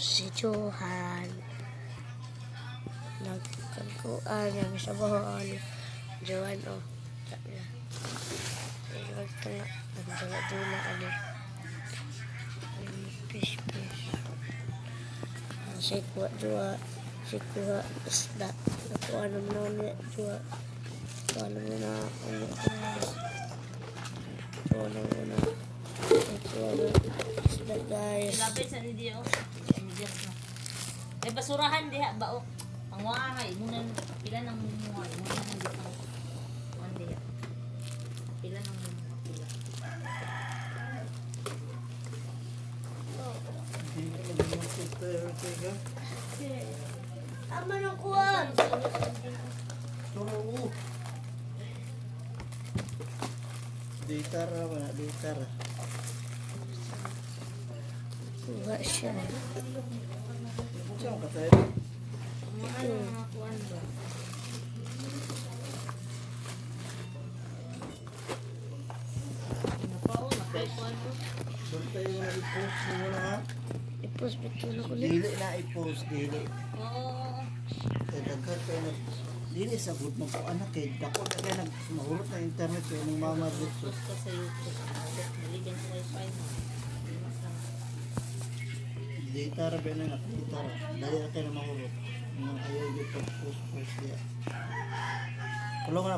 Si Johan. Nagkagkuan yung sa bohol. Johan o. Nagtanga. Nagdula ano. Fish. Si kuha jua. Si kuha isda. Nakuha naman na jua. Kuha naman na kuha naman na isda guys. Lapit sa nidiyo. May basurahan diha baok. Pangwahay muna pila nang muhay muna nang dito. Kuan diha. Pila nang pila. Ama na kuha. Turo. Ditara ba? Ditara. Kuha siya. Saan ka tayo? Ano mga kuan ba? Napaon na kay kuan mo. Bantay mo na i-post mo na ha? Ipos betul ko ulit. Dili na i-post, dili. Oo. Kaya daghan kayo na. Dili sa good mo po anak kay dako na kayo nagmahulot na internet kayo ng mama dito. Post ka sa YouTube. Maligan sa wifi mo. Ditara ba na ditara. Dali na kayo na mahulot. Ayaw dito post diya. Pulong na.